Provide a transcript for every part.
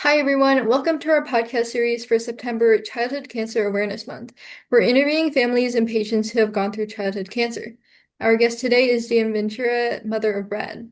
Hi, everyone. Welcome to our podcast series for September Childhood Cancer Awareness Month. We're interviewing families and patients who have gone through childhood cancer. Our guest today is Dyan Ventura, mother of Brad.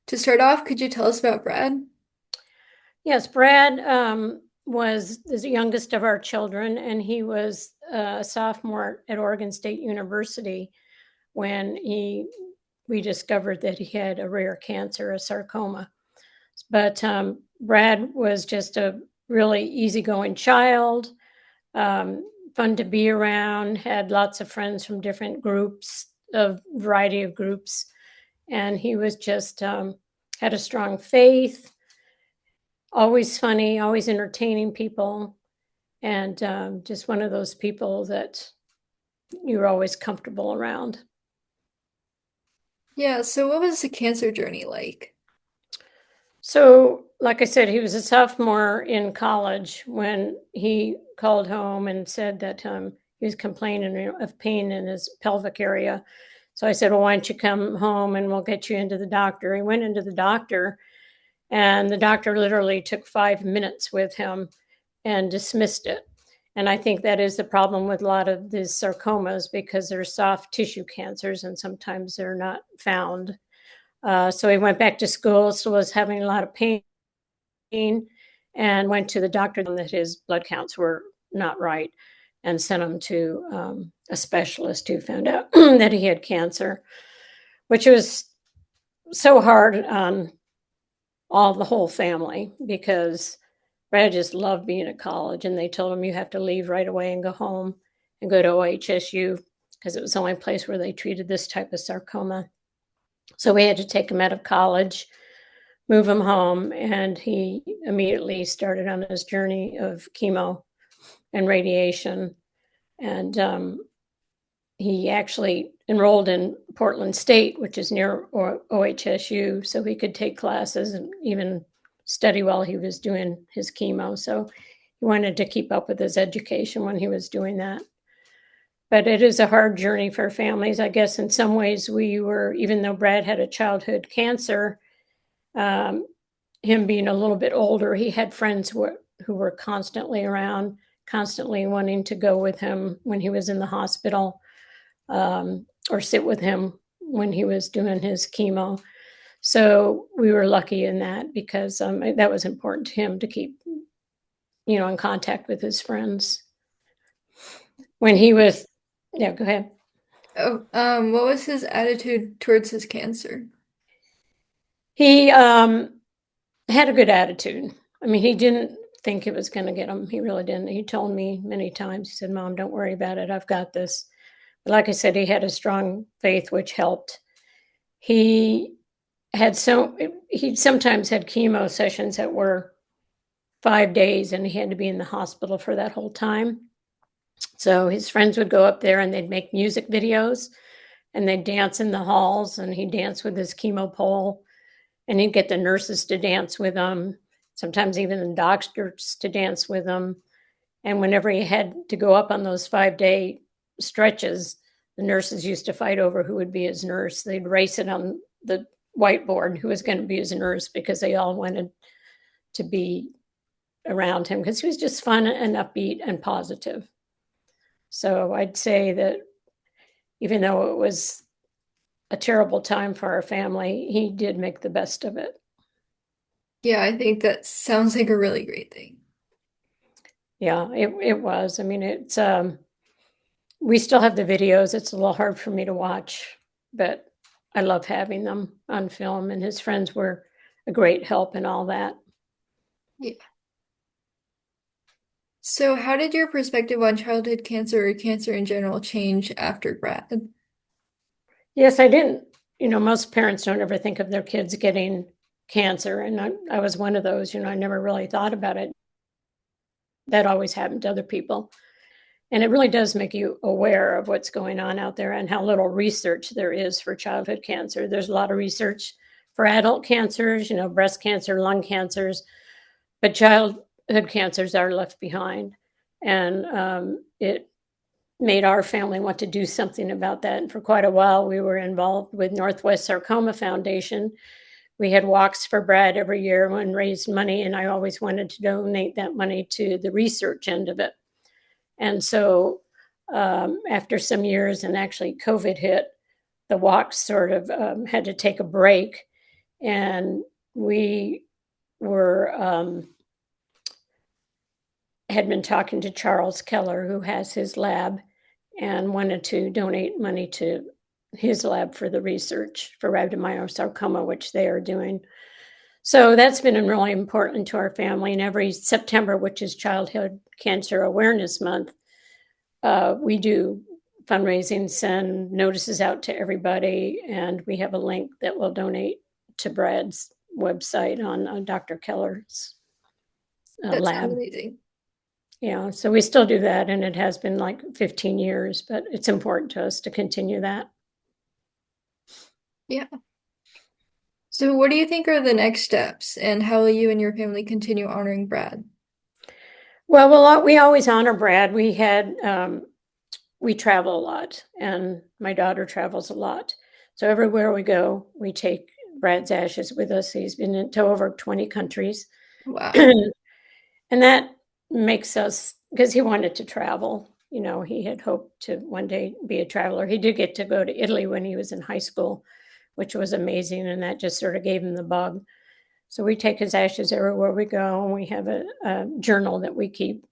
To start off, could you tell us about Brad? Yes, Brad was the youngest of our children, and he was a sophomore at Oregon State University when we discovered that he had a rare cancer, a sarcoma. But Brad was just a really easygoing child, fun to be around, had lots of friends from different groups, a variety of groups, and he was just had a strong faith, always funny, always entertaining people, and just one of those people that you're always comfortable around. Yeah, so what was the cancer journey like? So, like I said, he was a sophomore in college when he called home and said that he was complaining of pain in his pelvic area. So I said, well, why don't you come home and we'll get you into the doctor? He went into the doctor, and the doctor literally took 5 minutes with him and dismissed it. And I think that is the problem with a lot of these sarcomas because they're soft tissue cancers and sometimes they're not found. So he went back to school, still was having a lot of pain, and went to the doctor that his blood counts were not right and sent him to a specialist who found out that he had cancer, which was so hard on the whole family because Brad just loved being at college, and they told him you have to leave right away and go home and go to OHSU because it was the only place where they treated this type of sarcoma. So we had to take him out of college, move him home, and he immediately started on his journey of chemo and radiation. And he actually enrolled in Portland State, which is near OHSU, so he could take classes and even study while he was doing his chemo. So he wanted to keep up with his education when he was doing that. But it is a hard journey for families. I guess in some ways we were, even though Brad had a childhood cancer, um, him being a little bit older, he had friends who were constantly around, constantly wanting to go with him when he was in the hospital, or sit with him when he was doing his chemo. So we were lucky in that because that was important to him to keep, in contact with his friends. When he was, yeah, go ahead. Oh, what was his attitude towards his cancer? He had a good attitude. I mean, he didn't think it was going to get him. He really didn't. He told me many times, he said, Mom, don't worry about it. I've got this. But like I said, he had a strong faith, which helped. He he sometimes had chemo sessions that were 5 days, and he had to be in the hospital for that whole time. So his friends would go up there and they'd make music videos and they'd dance in the halls, and he'd dance with his chemo pole, and he'd get the nurses to dance with him, sometimes even the doctors to dance with him. And whenever he had to go up on those 5 day stretches, the nurses used to fight over who would be his nurse. They'd race it on the whiteboard who was going to be his nurse because they all wanted to be around him because he was just fun and upbeat and positive. So I'd say that even though it was a terrible time for our family, he did make the best of it. Yeah, I think that sounds like a really great thing. Yeah, it was. I mean, it's we still have the videos. It's a little hard for me to watch, but I love having them on film, and his friends were a great help and all that. Yeah. So, how did your perspective on childhood cancer or cancer in general change after Brad? Yes, I didn't. Most parents don't ever think of their kids getting cancer, and I was one of those. I never really thought about it. That always happened to other people. And it really does make you aware of what's going on out there and how little research there is for childhood cancer. There's a lot of research for adult cancers, breast cancer, lung cancers, but childhood cancers are left behind. And it made our family want to do something about that. And for quite a while, we were involved with Northwest Sarcoma Foundation, we had walks for Brad every year and raised money, and I always wanted to donate that money to the research end of it. And so after some years, and actually COVID hit, the walks sort of had to take a break, and we were had been talking to Charles Keller, who has his lab, and wanted to donate money to his lab for the research for rhabdomyosarcoma, which they are doing. So that's been really important to our family. And every September, which is Childhood Cancer Awareness Month, we do fundraising, send notices out to everybody, and we have a link that will donate to Brad's website on Dr. Keller's That sounds lab. amazing. Yeah, so we still do that, and it has been like 15 years, but it's important to us to continue that. Yeah. So what do you think are the next steps, and how will you and your family continue honoring Brad? Well, we always honor Brad. We travel a lot, and my daughter travels a lot. So everywhere we go, we take Brad's ashes with us. He's been to over 20 countries. Wow. And that makes us, because he wanted to travel. You know, he had hoped to one day be a traveler. He did get to go to Italy when he was in high school, which was amazing. And that just sort of gave him the bug. So we take his ashes everywhere we go. And we have a journal that we keep,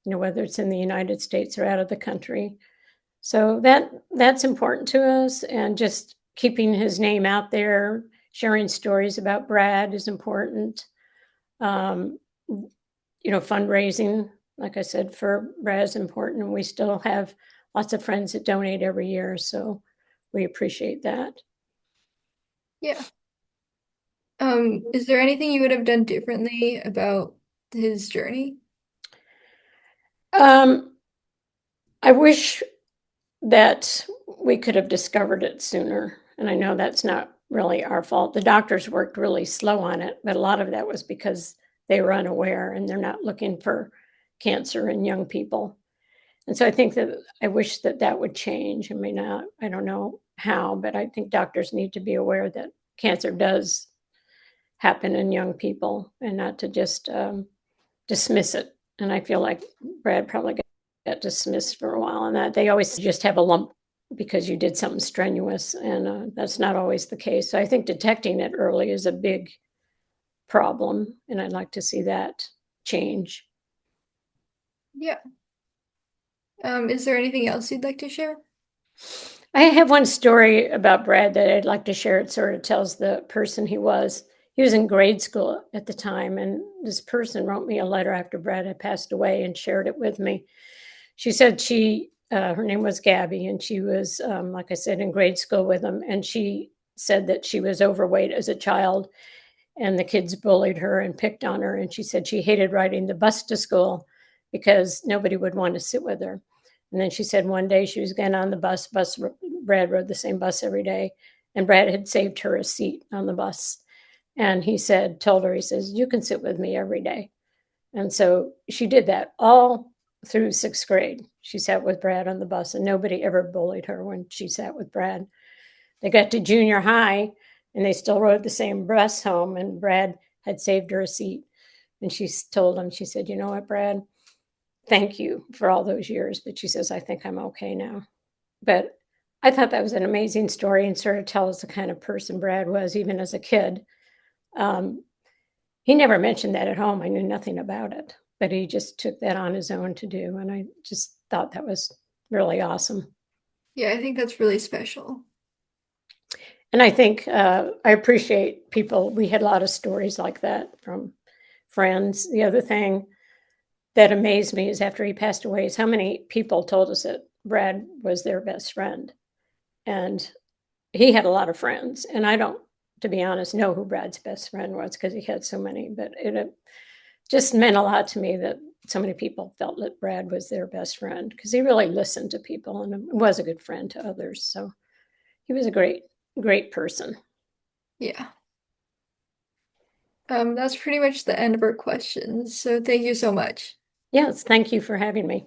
you know, whether it's in the United States or out of the country. So that's important to us. And just keeping his name out there, sharing stories about Brad is important. Um, Fundraising, like I said, for Brad is important. And we still have lots of friends that donate every year. So we appreciate that. Yeah. Is there anything you would have done differently about his journey? Um, I wish that we could have discovered it sooner. And I know that's not really our fault. The doctors worked really slow on it, but a lot of that was because they were unaware and they're not looking for cancer in young people. And so I think that I wish that that would change. I mean, I don't know how, but I think doctors need to be aware that cancer does happen in young people and not to just dismiss it. And I feel like Brad probably got dismissed for a while, and that they always just have a lump because you did something strenuous, and that's not always the case. So I think detecting it early is a big problem, and I'd like to see that change. Yeah. Is there anything else you'd like to share? I have one story about Brad that I'd like to share. It sort of tells the person he was. He was in grade school at the time, and this person wrote me a letter after Brad had passed away and shared it with me. She said her name was Gabby, and she was, like I said, in grade school with him. And she said that she was overweight as a child, and the kids bullied her and picked on her. And she said she hated riding the bus to school because nobody would want to sit with her. And then she said one day she was getting on the bus. Brad rode the same bus every day, and Brad had saved her a seat on the bus. And told her, he says, you can sit with me every day. And so she did that all through sixth grade. She sat with Brad on the bus, and nobody ever bullied her when she sat with Brad. They got to junior high, and they still rode the same bus home, and Brad had saved her a seat. And she told him, she said, you know what, Brad, thank you for all those years. But she says, I think I'm okay now. But I thought that was an amazing story and sort of tells the kind of person Brad was, even as a kid. Um, he never mentioned that at home. I knew nothing about it, but he just took that on his own to do. And I just thought that was really awesome. Yeah, I think that's really special. And I think I appreciate people. We had a lot of stories like that from friends. The other thing that amazed me is after he passed away is how many people told us that Brad was their best friend. And he had a lot of friends. And I don't, to be honest, know who Brad's best friend was because he had so many. But it just meant a lot to me that so many people felt that Brad was their best friend because he really listened to people and was a good friend to others. So he was a great person. Yeah. That's pretty much the end of our questions. So thank you so much. Yes, thank you for having me.